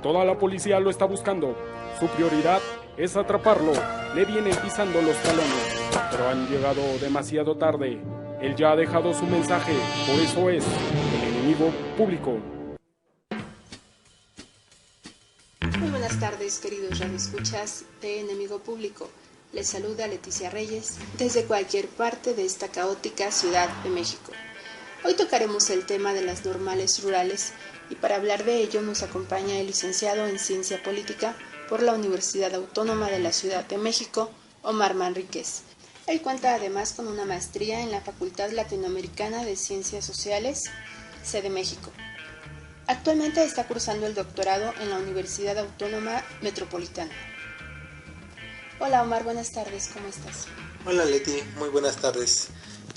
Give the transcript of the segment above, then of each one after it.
Toda la policía lo está buscando. Su prioridad es atraparlo. Le vienen pisando los talones, pero han llegado demasiado tarde. Él ya ha dejado su mensaje, por eso es el enemigo público. Muy buenas tardes, queridos radioescuchas de Enemigo Público. Les saluda Leticia Reyes desde cualquier parte de esta caótica Ciudad de México. Hoy tocaremos el tema de las normales rurales y para hablar de ello nos acompaña el licenciado en Ciencia Política por la Universidad Autónoma de la Ciudad de México, Omar Manríquez. Él cuenta además con una maestría en la Facultad Latinoamericana de Ciencias Sociales, sede México. Actualmente está cursando el doctorado en la Universidad Autónoma Metropolitana. Hola Omar, buenas tardes, ¿cómo estás? Hola Leti, muy buenas tardes.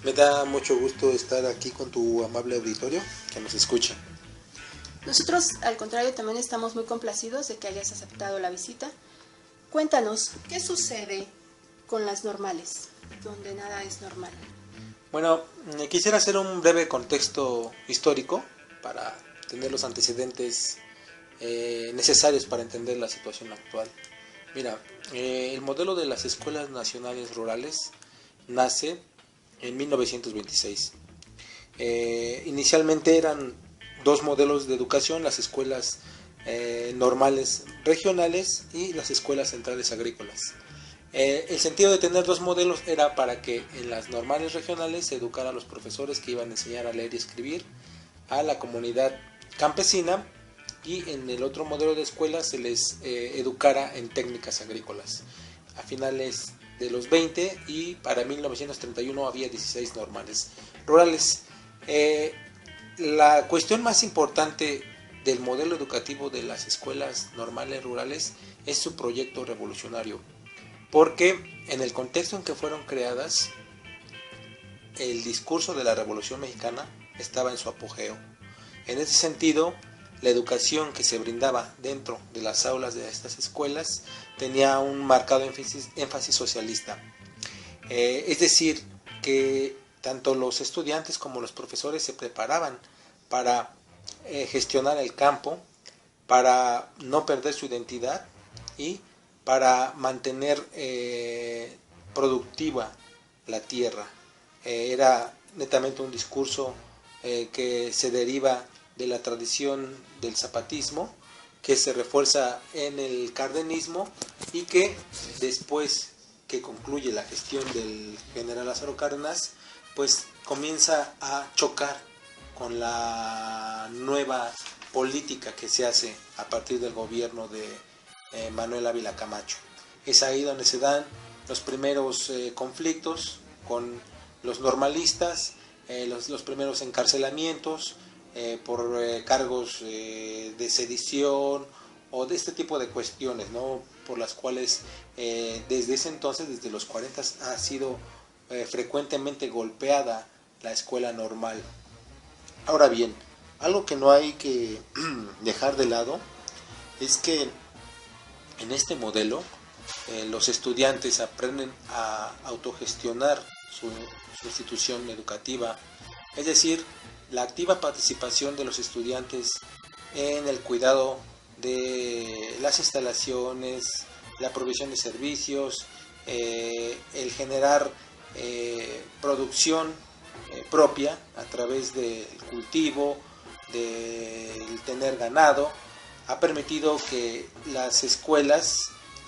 Me da mucho gusto estar aquí con tu amable auditorio que nos escucha. Nosotros, al contrario, también estamos muy complacidos de que hayas aceptado la visita. Cuéntanos, ¿qué sucede con las normales, donde nada es normal? Bueno, quisiera hacer un breve contexto histórico para tener los antecedentes necesarios para entender la situación actual. Mira, el modelo de las escuelas nacionales rurales nace en 1926. Inicialmente eran dos modelos de educación, las escuelas normales regionales y las escuelas centrales agrícolas. El sentido de tener dos modelos era para que en las normales regionales se educara a los profesores que iban a enseñar a leer y escribir a la comunidad campesina, y en el otro modelo de escuela se les educara en técnicas agrícolas. A finales de los 20 y para 1931 había 16 normales rurales. La cuestión más importante del modelo educativo de las escuelas normales rurales es su proyecto revolucionario, porque en el contexto en que fueron creadas, el discurso de la Revolución Mexicana estaba en su apogeo. En ese sentido, la educación que se brindaba dentro de las aulas de estas escuelas tenía un marcado énfasis socialista. Es decir, que tanto los estudiantes como los profesores se preparaban para gestionar el campo, para no perder su identidad y para mantener productiva la tierra. Era netamente un discurso que se deriva de la tradición del zapatismo, que se refuerza en el cardenismo y que después que concluye la gestión del general Lázaro Cárdenas, pues comienza a chocar con la nueva política que se hace a partir del gobierno de Manuel Ávila Camacho. Es ahí donde se dan los primeros conflictos con los normalistas, los primeros encarcelamientos por cargos de sedición o de este tipo de cuestiones, ¿no? Por las cuales desde ese entonces, desde los 40, ha sido frecuentemente golpeada la escuela normal. Ahora bien, algo que no hay que dejar de lado es que en este modelo los estudiantes aprenden a autogestionar su institución educativa, es decir, la activa participación de los estudiantes en el cuidado de las instalaciones, la provisión de servicios, el generar producción propia a través del cultivo, del tener ganado, ha permitido que las escuelas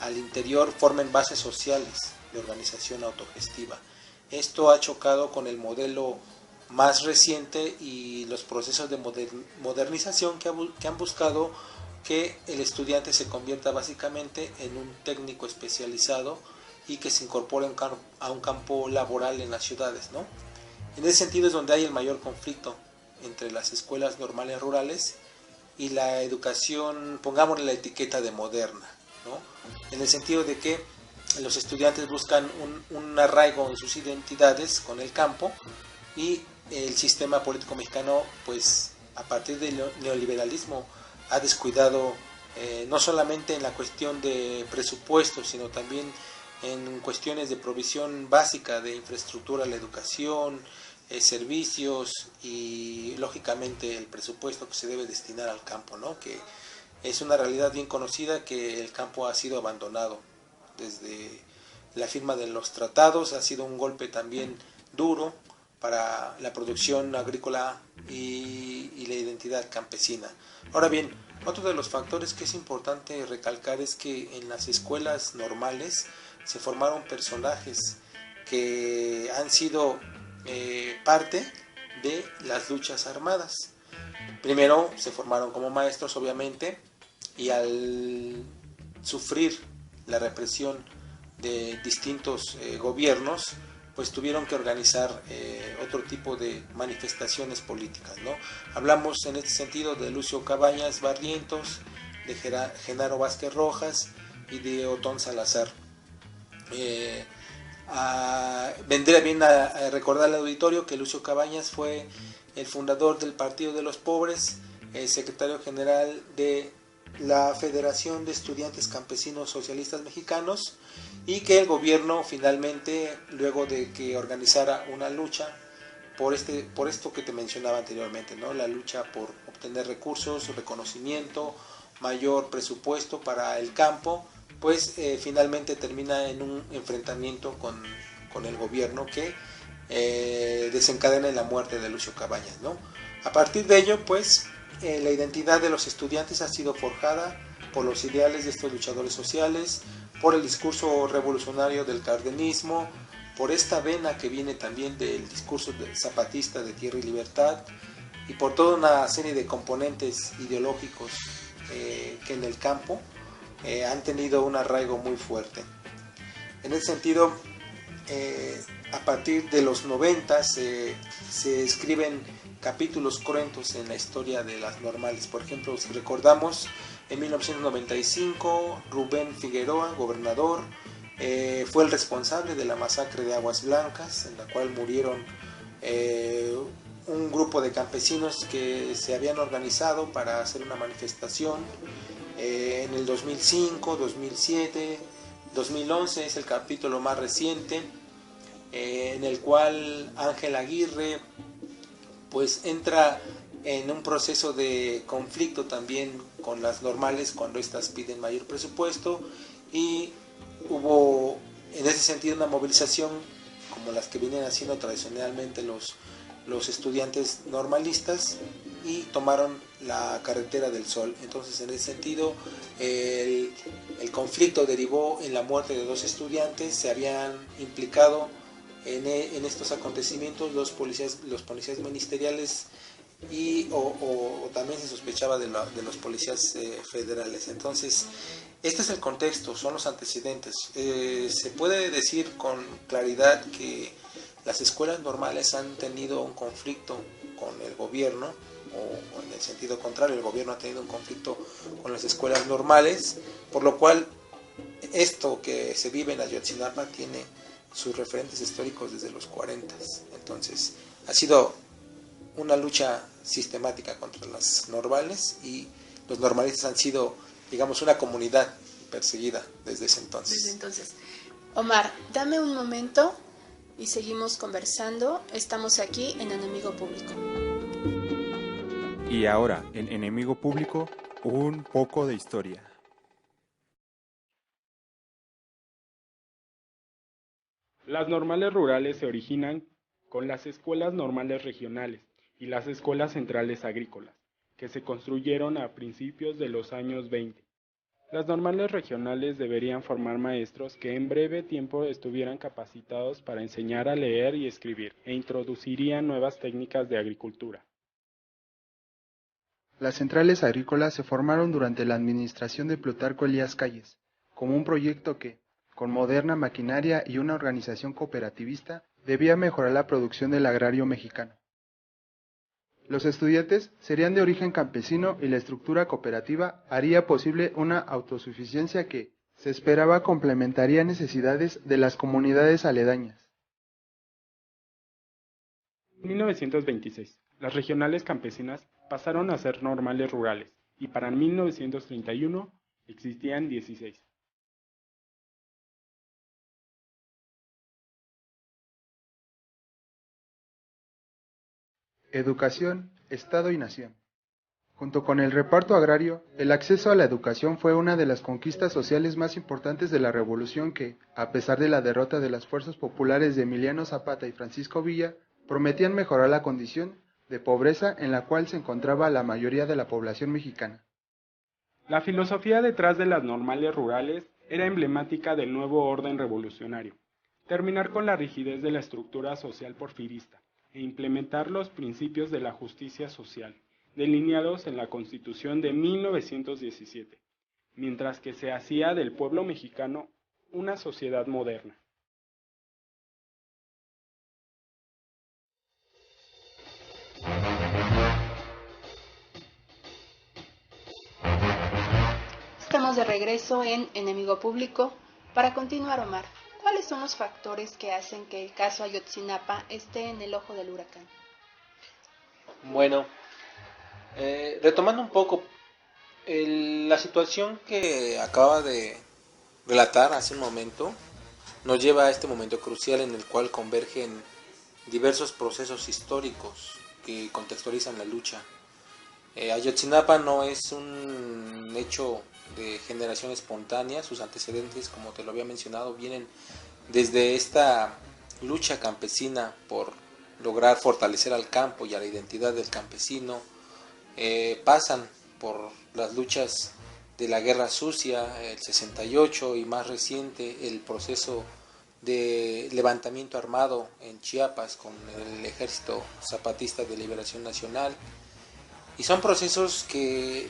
al interior formen bases sociales de organización autogestiva. Esto ha chocado con el modelo más reciente y los procesos de modernización que han buscado que el estudiante se convierta básicamente en un técnico especializado y que se incorpore a un campo laboral en las ciudades, ¿no? En ese sentido es donde hay el mayor conflicto entre las escuelas normales rurales y la educación, pongámosle la etiqueta de moderna, ¿no? En el sentido de que los estudiantes buscan un arraigo en sus identidades con el campo, y el sistema político mexicano, pues a partir del neoliberalismo, ha descuidado no solamente en la cuestión de presupuestos, sino también en cuestiones de provisión básica de infraestructura, la educación, servicios y lógicamente el presupuesto que se debe destinar al campo, ¿no? Que Es una realidad bien conocida que el campo ha sido abandonado desde la firma de los tratados. Ha sido un golpe también duro para la producción agrícola y la identidad campesina. Ahora bien, otro de los factores que es importante recalcar es que en las escuelas normales se formaron personajes que han sido parte de las luchas armadas. Primero se formaron como maestros, obviamente, y al sufrir la represión de distintos gobiernos, pues tuvieron que organizar otro tipo de manifestaciones políticas, ¿no? Hablamos en este sentido de Lucio Cabañas Barrientos, de Genaro Vázquez Rojas y de Otón Salazar. Vendría bien a recordar al auditorio que Lucio Cabañas fue el fundador del Partido de los Pobres, el secretario general de la Federación de Estudiantes Campesinos Socialistas Mexicanos, y que el gobierno finalmente, luego de que organizara una lucha por esto que te mencionaba anteriormente, ¿no? La lucha por obtener recursos, reconocimiento, mayor presupuesto para el campo, pues finalmente termina en un enfrentamiento con el gobierno que desencadena en la muerte de Lucio Cabañas, ¿no? A partir de ello, pues la identidad de los estudiantes ha sido forjada por los ideales de estos luchadores sociales, por el discurso revolucionario del cardenismo, por esta vena que viene también del discurso zapatista de Tierra y Libertad, y por toda una serie de componentes ideológicos que en el campo han tenido un arraigo muy fuerte. En ese sentido, a partir de los 90 se escriben capítulos cruentos en la historia de las normales. Por ejemplo, si recordamos, en 1995 Rubén Figueroa, gobernador, fue el responsable de la masacre de Aguas Blancas, en la cual murieron un grupo de campesinos que se habían organizado para hacer una manifestación. En el 2005, 2007, 2011 es el capítulo más reciente, en el cual Ángel Aguirre pues entra en un proceso de conflicto también con las normales cuando éstas piden mayor presupuesto, y hubo en ese sentido una movilización como las que vienen haciendo tradicionalmente los estudiantes normalistas, y tomaron la carretera del Sol. Entonces, en ese sentido, el conflicto derivó en la muerte de 2 estudiantes. Se habían implicado en estos acontecimientos los policías ministeriales, o también se sospechaba de los policías federales. Entonces, este es el contexto, son los antecedentes. Se puede decir con claridad que las escuelas normales han tenido un conflicto con el gobierno, o en el sentido contrario, el gobierno ha tenido un conflicto con las escuelas normales, por lo cual esto que se vive en Ayotzinapa tiene sus referentes históricos desde los 40. Entonces, ha sido una lucha sistemática contra las normales, y los normalistas han sido, digamos, una comunidad perseguida desde ese entonces. Desde entonces. Omar, dame un momento y seguimos conversando. Estamos aquí en Enemigo Público. Y ahora, en Enemigo Público, un poco de historia. Las normales rurales se originan con las escuelas normales regionales y las escuelas centrales agrícolas, que se construyeron a principios de los años 20. Las normales regionales deberían formar maestros que en breve tiempo estuvieran capacitados para enseñar a leer y escribir, e introducirían nuevas técnicas de agricultura. Las centrales agrícolas se formaron durante la administración de Plutarco Elías Calles, como un proyecto que, con moderna maquinaria y una organización cooperativista, debía mejorar la producción del agrario mexicano. Los estudiantes serían de origen campesino y la estructura cooperativa haría posible una autosuficiencia que, se esperaba, complementaría necesidades de las comunidades aledañas. En 1926, las regionales campesinas pasaron a ser normales rurales, y para 1931 existían 16. Educación, Estado y Nación. Junto con el reparto agrario, el acceso a la educación fue una de las conquistas sociales más importantes de la revolución que, a pesar de la derrota de las fuerzas populares de Emiliano Zapata y Francisco Villa, prometían mejorar la condición de pobreza en la cual se encontraba la mayoría de la población mexicana. La filosofía detrás de las normales rurales era emblemática del nuevo orden revolucionario: terminar con la rigidez de la estructura social porfirista e implementar los principios de la justicia social, delineados en la Constitución de 1917, mientras que se hacía del pueblo mexicano una sociedad moderna. Estamos de regreso en Enemigo Público. Para continuar, Omar, ¿cuáles son los factores que hacen que el caso Ayotzinapa esté en el ojo del huracán? Bueno, retomando un poco la situación que acaba de relatar hace un momento, nos lleva a este momento crucial en el cual convergen diversos procesos históricos que contextualizan la lucha. Ayotzinapa no es un hecho de generación espontánea. Sus antecedentes, como te lo había mencionado, vienen desde esta lucha campesina por lograr fortalecer al campo y a la identidad del campesino. Pasan por las luchas de la Guerra Sucia, el 68, y más reciente el proceso de levantamiento armado en Chiapas con el Ejército Zapatista de Liberación Nacional. Y son procesos que,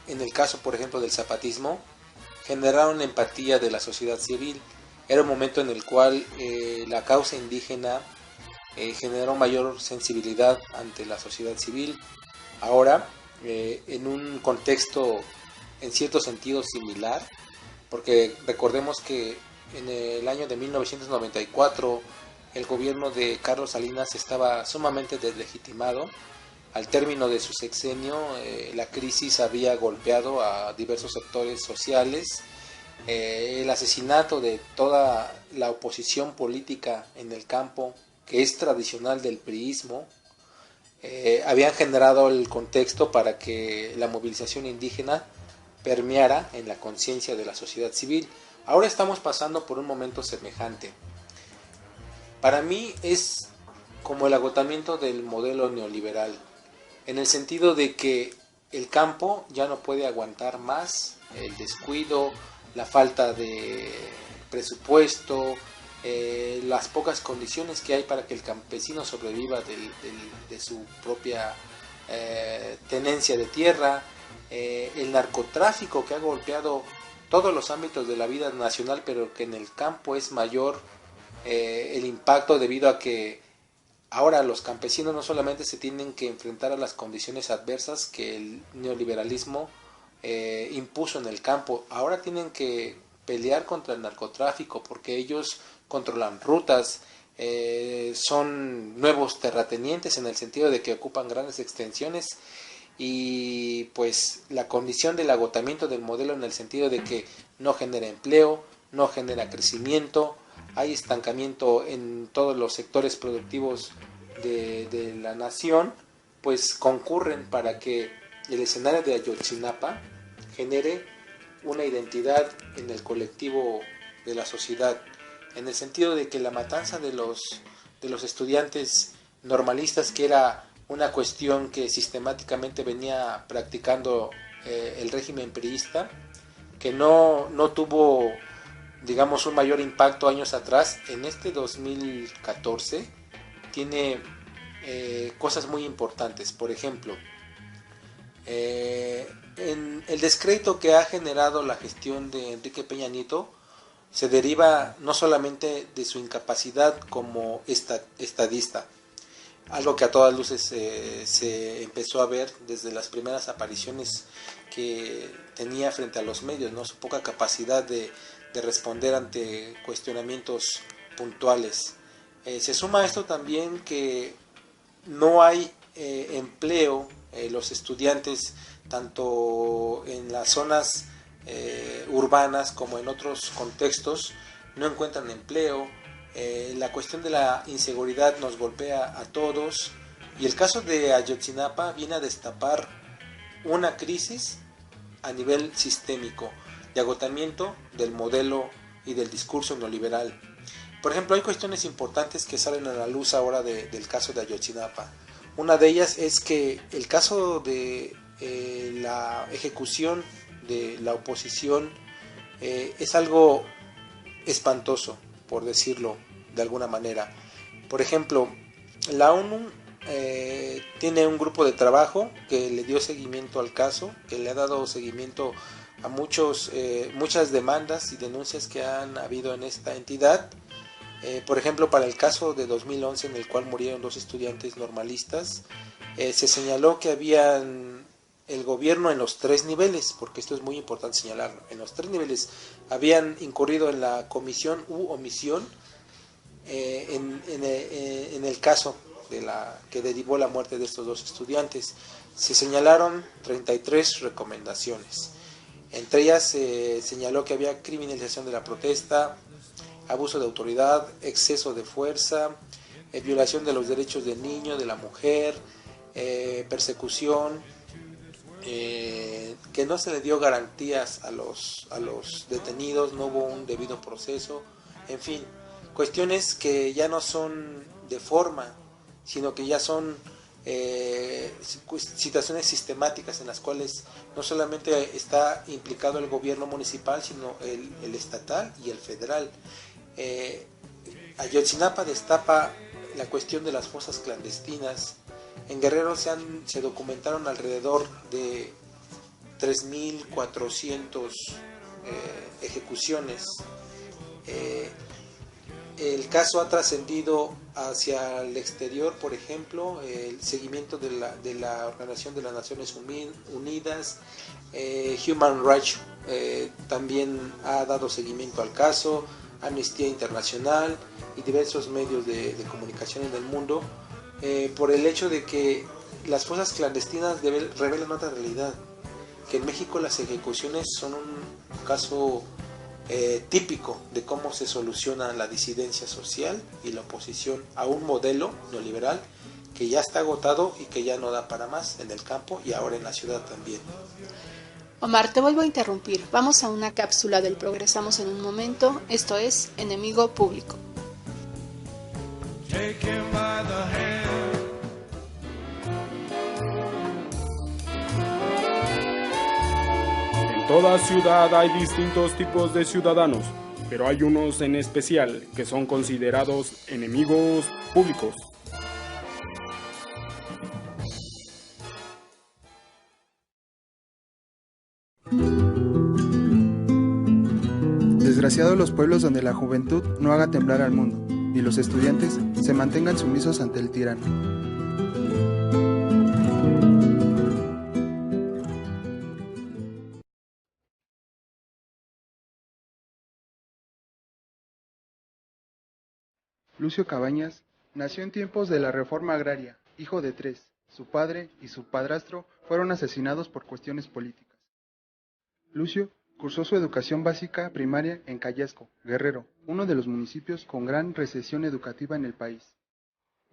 en el caso por ejemplo del zapatismo, generaron empatía de la sociedad civil. Era un momento en el cual la causa indígena generó mayor sensibilidad ante la sociedad civil. Ahora, en un contexto en cierto sentido similar, porque recordemos que en el año de 1994 el gobierno de Carlos Salinas estaba sumamente deslegitimado. Al término de su sexenio, la crisis había golpeado a diversos sectores sociales. El asesinato de toda la oposición política en el campo, que es tradicional del priismo, habían generado el contexto para que la movilización indígena permeara en la conciencia de la sociedad civil. Ahora estamos pasando por un momento semejante. Para mí es como el agotamiento del modelo neoliberal, en el sentido de que el campo ya no puede aguantar más el descuido, la falta de presupuesto, las pocas condiciones que hay para que el campesino sobreviva de su propia tenencia de tierra, el narcotráfico que ha golpeado todos los ámbitos de la vida nacional, pero que en el campo es mayor el impacto, debido a que ahora los campesinos no solamente se tienen que enfrentar a las condiciones adversas que el neoliberalismo impuso en el campo, ahora tienen que pelear contra el narcotráfico, porque ellos controlan rutas, son nuevos terratenientes en el sentido de que ocupan grandes extensiones, y pues la condición del agotamiento del modelo en el sentido de que no genera empleo, no genera crecimiento, hay estancamiento en todos los sectores productivos de la nación, pues concurren para que el escenario de Ayotzinapa genere una identidad en el colectivo de la sociedad, en el sentido de que la matanza de los estudiantes normalistas, que era una cuestión que sistemáticamente venía practicando el régimen priista, que no tuvo, digamos, un mayor impacto años atrás, en este 2014 tiene cosas muy importantes. Por ejemplo, en el descrédito que ha generado la gestión de Enrique Peña Nieto se deriva no solamente de su incapacidad como estadista, algo que a todas luces se empezó a ver desde las primeras apariciones que tenía frente a los medios, ¿no? Su poca capacidad de responder ante cuestionamientos puntuales. Se suma a esto también que no hay empleo. Los estudiantes, tanto en las zonas urbanas como en otros contextos, no encuentran empleo. La cuestión de la inseguridad nos golpea a todos, y el caso de Ayotzinapa viene a destapar una crisis a nivel sistémico de agotamiento del modelo y del discurso neoliberal. Por ejemplo, hay cuestiones importantes que salen a la luz ahora del caso de Ayotzinapa. Una de ellas es que el caso de la ejecución de la oposición es algo espantoso, por decirlo de alguna manera. Por ejemplo, la ONU tiene un grupo de trabajo que le dio seguimiento al caso, que le ha dado seguimiento a muchas demandas y denuncias que han habido en esta entidad. Por ejemplo, para el caso de 2011 en el cual murieron 2 estudiantes normalistas, se señaló que el gobierno en los 3 niveles, porque esto es muy importante señalarlo, en los 3 niveles habían incurrido en la comisión u omisión en el caso que derivó la muerte de estos 2 estudiantes. Se señalaron 33 recomendaciones. Entre ellas se señaló que había criminalización de la protesta, abuso de autoridad, exceso de fuerza, violación de los derechos del niño, de la mujer, persecución, que no se le dio garantías a los detenidos, no hubo un debido proceso, en fin, cuestiones que ya no son de forma, sino que ya son situaciones sistemáticas en las cuales no solamente está implicado el gobierno municipal, sino el estatal y el federal. Ayotzinapa destapa la cuestión de las fosas clandestinas. En Guerrero se documentaron alrededor de 3.400 ejecuciones. El caso ha trascendido hacia el exterior, por ejemplo, el seguimiento de la Organización de las Naciones Unidas, Human Rights también ha dado seguimiento al caso, Amnistía Internacional y diversos medios de comunicación en el mundo, por el hecho de que las fosas clandestinas revelan otra realidad, que en México las ejecuciones son un caso típico de cómo se soluciona la disidencia social y la oposición a un modelo neoliberal que ya está agotado y que ya no da para más en el campo y ahora en la ciudad también. Omar, te vuelvo a interrumpir. Vamos a una cápsula del Progresamos en un momento. Esto es Enemigo Público. En toda ciudad hay distintos tipos de ciudadanos, pero hay unos en especial que son considerados enemigos públicos. Desgraciados los pueblos donde la juventud no haga temblar al mundo, y los estudiantes se mantengan sumisos ante el tirano. Lucio Cabañas nació en tiempos de la Reforma Agraria, hijo de 3. Su padre y su padrastro fueron asesinados por cuestiones políticas. Lucio cursó su educación básica primaria en Callasco, Guerrero, uno de los municipios con gran recesión educativa en el país.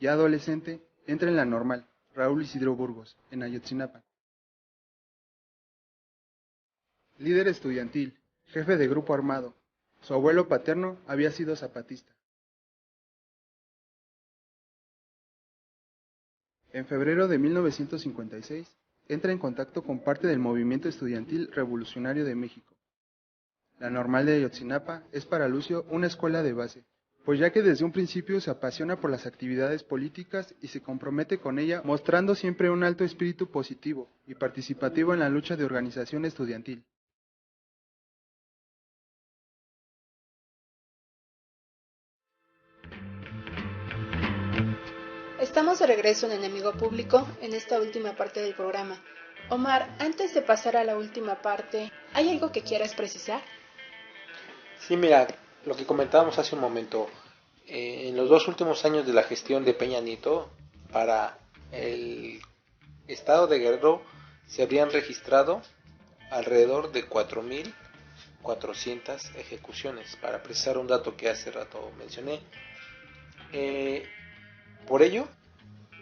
Ya adolescente, entra en la normal, Raúl Isidro Burgos, en Ayotzinapa. Líder estudiantil, jefe de grupo armado. Su abuelo paterno había sido zapatista. En febrero de 1956, entra en contacto con parte del movimiento estudiantil revolucionario de México. La Normal de Ayotzinapa es para Lucio una escuela de base, pues ya que desde un principio se apasiona por las actividades políticas y se compromete con ella, mostrando siempre un alto espíritu positivo y participativo en la lucha de organización estudiantil. Estamos de regreso en Enemigo Público en esta última parte del programa. Omar, antes de pasar a la última parte, ¿hay algo que quieras precisar? Sí, mira, lo que comentábamos hace un momento, en los 2 últimos años de la gestión de Peña Nieto, para el estado de Guerrero se habrían registrado alrededor de 4.400 ejecuciones, para precisar un dato que hace rato mencioné. Por ello,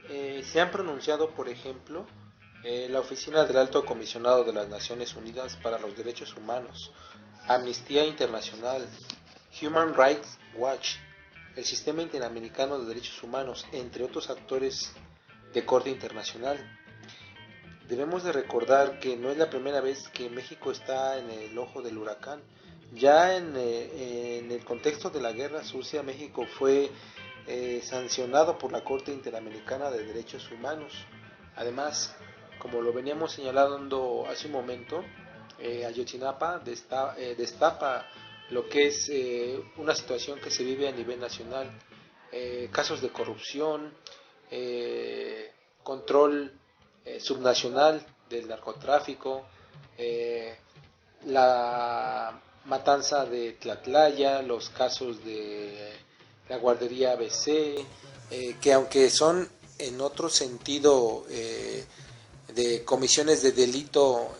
se han pronunciado, por ejemplo, La Oficina del Alto Comisionado de las Naciones Unidas para los Derechos Humanos, Amnistía Internacional, Human Rights Watch, el Sistema Interamericano de Derechos Humanos, entre otros actores de corte internacional. Debemos de recordar que no es la primera vez que México está en el ojo del huracán. Ya en el contexto de la guerra sucia, México fue sancionado por la Corte Interamericana de Derechos Humanos. Además, como lo veníamos señalando hace un momento, Ayotzinapa destapa lo que es una situación que se vive a nivel nacional, casos de corrupción, control subnacional del narcotráfico, la matanza de Tlatlaya, los casos de la guardería ABC, que aunque son en otro sentido de comisiones de delito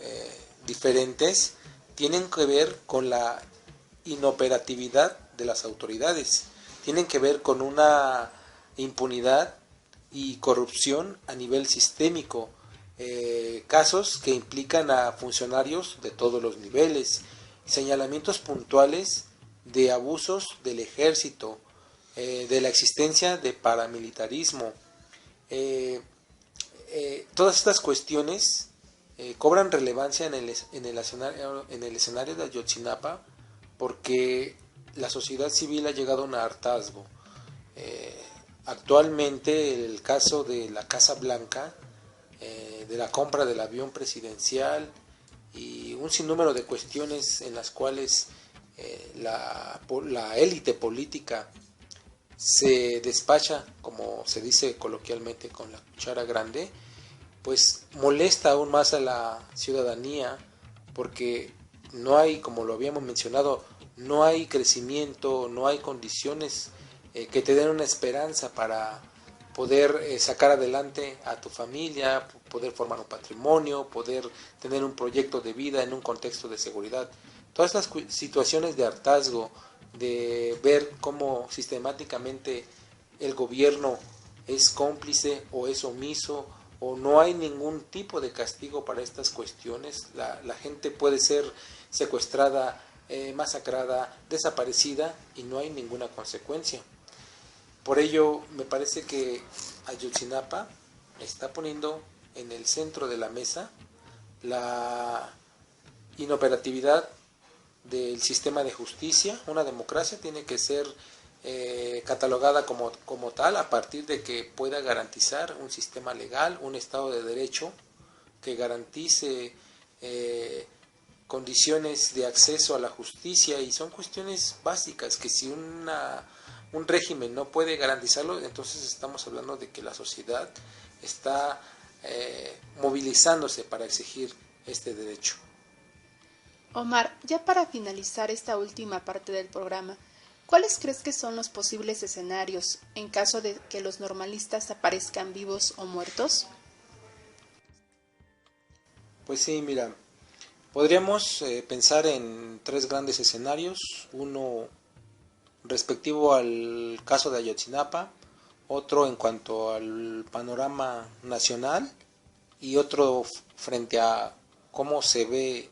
diferentes, tienen que ver con la inoperatividad de las autoridades, tienen que ver con una impunidad y corrupción a nivel sistémico, casos que implican a funcionarios de todos los niveles, señalamientos puntuales de abusos del ejército, de la existencia de paramilitarismo. Todas estas cuestiones cobran relevancia en el escenario de Ayotzinapa porque la sociedad civil ha llegado a un hartazgo. Actualmente el caso de la Casa Blanca, de la compra del avión presidencial y un sinnúmero de cuestiones en las cuales la élite política se despacha, como se dice coloquialmente, con la cuchara grande, pues molesta aún más a la ciudadanía porque no hay, como lo habíamos mencionado, no hay crecimiento, no hay condiciones que te den una esperanza para poder sacar adelante a tu familia, poder formar un patrimonio, poder tener un proyecto de vida en un contexto de seguridad. Todas estas situaciones de hartazgo, de ver cómo sistemáticamente el gobierno es cómplice o es omiso o no hay ningún tipo de castigo para estas cuestiones, la gente puede ser secuestrada, masacrada, desaparecida y no hay ninguna consecuencia. Por ello me parece que Ayotzinapa está poniendo en el centro de la mesa la inoperatividad del sistema de justicia. Una democracia tiene que ser catalogada como tal a partir de que pueda garantizar un sistema legal, un Estado de Derecho que garantice condiciones de acceso a la justicia, y son cuestiones básicas que si un régimen no puede garantizarlo, entonces estamos hablando de que la sociedad está movilizándose para exigir este derecho. Omar, ya para finalizar esta última parte del programa, ¿cuáles crees que son los posibles escenarios en caso de que los normalistas aparezcan vivos o muertos? Pues sí, mira, podríamos pensar en tres grandes escenarios, uno respectivo al caso de Ayotzinapa, otro en cuanto al panorama nacional y otro frente a cómo se ve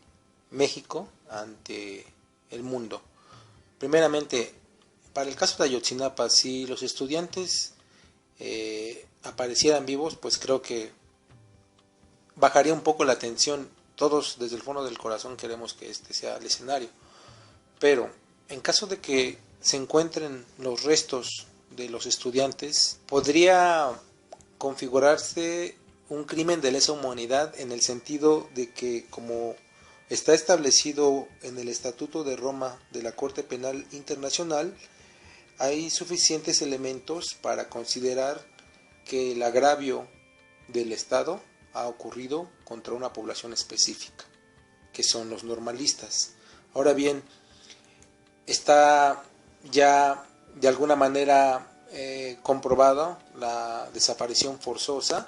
México ante el mundo. Primeramente, para el caso de Ayotzinapa, si los estudiantes aparecieran vivos, pues creo que bajaría un poco la tensión. Todos desde el fondo del corazón queremos que este sea el escenario, pero en caso de que se encuentren los restos de los estudiantes, podría configurarse un crimen de lesa humanidad en el sentido de que, como está establecido en el Estatuto de Roma de la Corte Penal Internacional, hay suficientes elementos para considerar que el agravio del Estado ha ocurrido contra una población específica, que son los normalistas. Ahora bien, está ya de alguna manera comprobada la desaparición forzosa,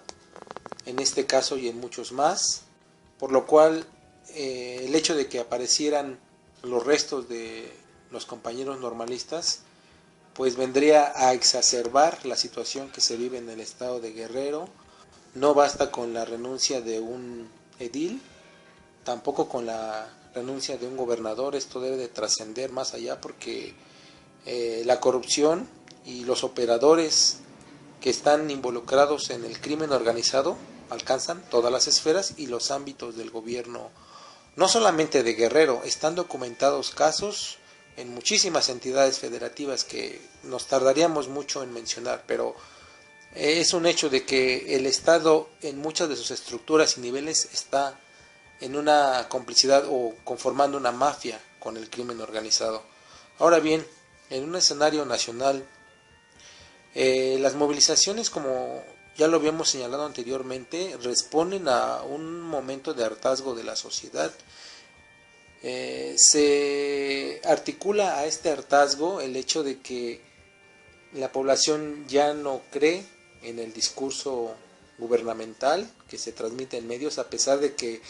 en este caso y en muchos más, por lo cual el hecho de que aparecieran los restos de los compañeros normalistas pues vendría a exacerbar la situación que se vive en el estado de Guerrero, No basta con la renuncia de un edil, tampoco con la renuncia de un gobernador. Esto debe de trascender más allá, porque la corrupción y los operadores que están involucrados en el crimen organizado alcanzan todas las esferas y los ámbitos del gobierno, no solamente de Guerrero. Están documentados casos en muchísimas entidades federativas que nos tardaríamos mucho en mencionar, pero es un hecho de que el Estado en muchas de sus estructuras y niveles está en una complicidad o conformando una mafia con el crimen organizado. Ahora bien, en un escenario nacional, las movilizaciones, como ya lo habíamos señalado anteriormente, responden a un momento de hartazgo de la sociedad. Se articula a este hartazgo el hecho de que la población ya no cree en el discurso gubernamental que se transmite en medios, a pesar de que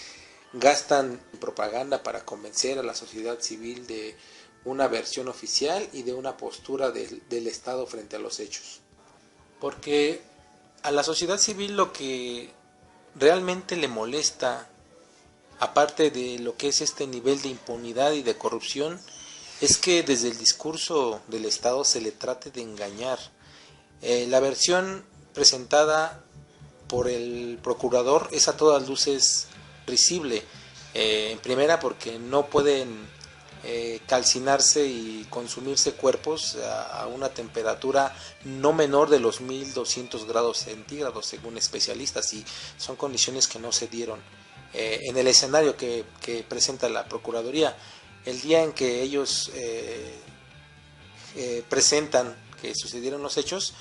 gastan propaganda para convencer a la sociedad civil de una versión oficial y de una postura del Estado frente a los hechos. Porque a la sociedad civil lo que realmente le molesta, aparte de lo que es este nivel de impunidad y de corrupción, es que desde el discurso del Estado se le trate de engañar. La versión presentada por el procurador es a todas luces risible. En primera, porque no pueden calcinarse y consumirse cuerpos a una temperatura no menor de los 1200 grados centígrados según especialistas, y son condiciones que no se dieron en el escenario que presenta la Procuraduría. El día en que ellos presentan que sucedieron los hechos,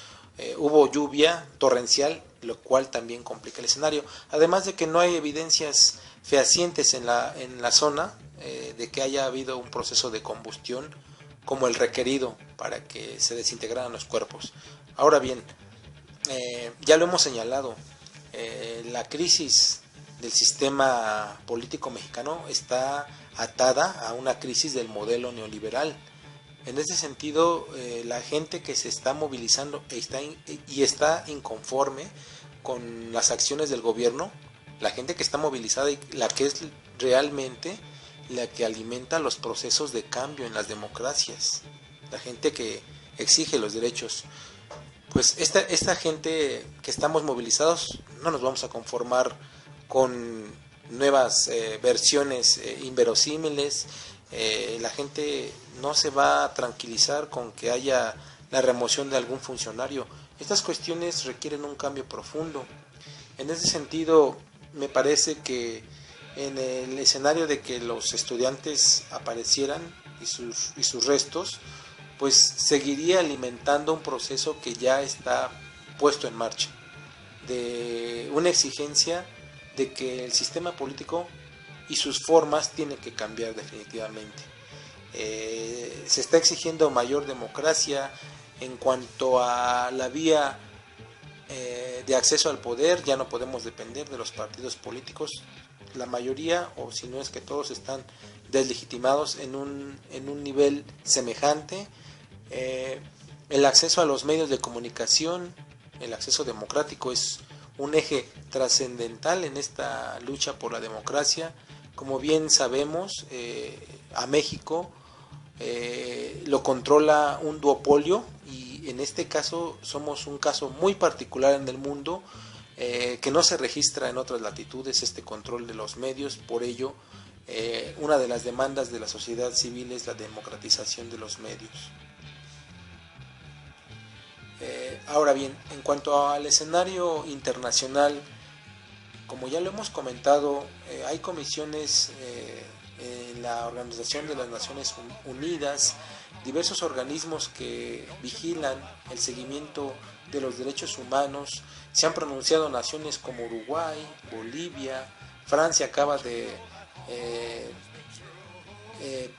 hubo lluvia torrencial, lo cual también complica el escenario, además de que no hay evidencias fehacientes en la zona de que haya habido un proceso de combustión como el requerido para que se desintegraran los cuerpos. Ahora bien, ya lo hemos señalado, la crisis del sistema político mexicano está atada a una crisis del modelo neoliberal. En ese sentido, la gente que se está movilizando está inconforme con las acciones del gobierno, la gente que está movilizada y la que es realmente la que alimenta los procesos de cambio en las democracias, la gente que exige los derechos. Pues esta gente que estamos movilizados no nos vamos a conformar con nuevas versiones inverosímiles. La gente no se va a tranquilizar con que haya la remoción de algún funcionario. Estas cuestiones requieren un cambio profundo. En ese sentido, me parece que en el escenario de que los estudiantes aparecieran y sus restos, pues seguiría alimentando un proceso que ya está puesto en marcha, de una exigencia de que el sistema político y sus formas tienen que cambiar definitivamente. Se está exigiendo mayor democracia en cuanto a la vía de acceso al poder. Ya no podemos depender de los partidos políticos. La mayoría, o si no es que todos, están deslegitimados en un nivel semejante. El acceso a los medios de comunicación, el acceso democrático, es un eje trascendental en esta lucha por la democracia. Como bien sabemos, a México lo controla un duopolio, y en este caso somos un caso muy particular en el mundo, que no se registra en otras latitudes este control de los medios. Por ello, una de las demandas de la sociedad civil es la democratización de los medios. Ahora bien, en cuanto al escenario internacional, como ya lo hemos comentado, hay comisiones en la Organización de las Naciones Unidas, diversos organismos que vigilan el seguimiento de los derechos humanos. Se han pronunciado naciones como Uruguay, Bolivia, Francia acaba de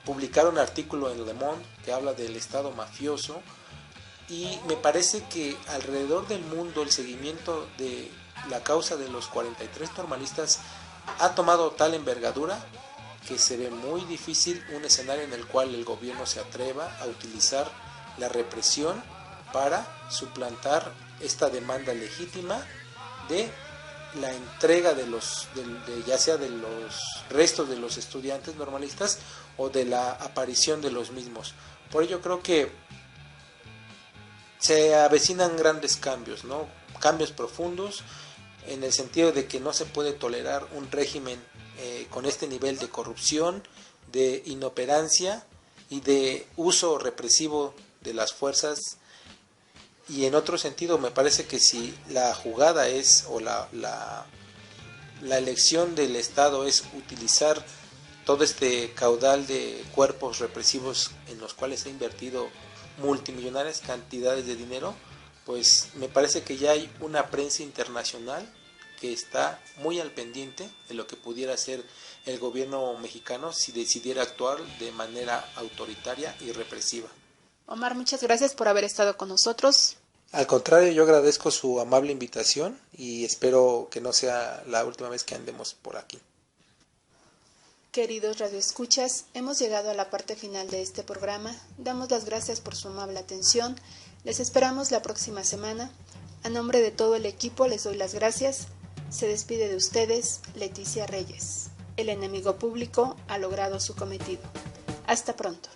publicar un artículo en Le Monde que habla del Estado mafioso, y me parece que alrededor del mundo el seguimiento de la causa de los 43 normalistas ha tomado tal envergadura que se ve muy difícil un escenario en el cual el gobierno se atreva a utilizar la represión para suplantar esta demanda legítima de la entrega ya sea de los restos de los estudiantes normalistas o de la aparición de los mismos. Por ello creo que se avecinan grandes cambios, ¿no? Cambios profundos, en el sentido de que no se puede tolerar un régimen con este nivel de corrupción, de inoperancia y de uso represivo de las fuerzas. Y en otro sentido, me parece que si la jugada es, o la elección del Estado es utilizar todo este caudal de cuerpos represivos en los cuales se ha invertido multimillonarias cantidades de dinero, pues me parece que ya hay una prensa internacional que está muy al pendiente de lo que pudiera hacer el gobierno mexicano si decidiera actuar de manera autoritaria y represiva. Omar, muchas gracias por haber estado con nosotros. Al contrario, yo agradezco su amable invitación y espero que no sea la última vez que andemos por aquí. Queridos radioescuchas, hemos llegado a la parte final de este programa. Damos las gracias por su amable atención. Les esperamos la próxima semana. A nombre de todo el equipo les doy las gracias. Se despide de ustedes Leticia Reyes. El enemigo público ha logrado su cometido. Hasta pronto.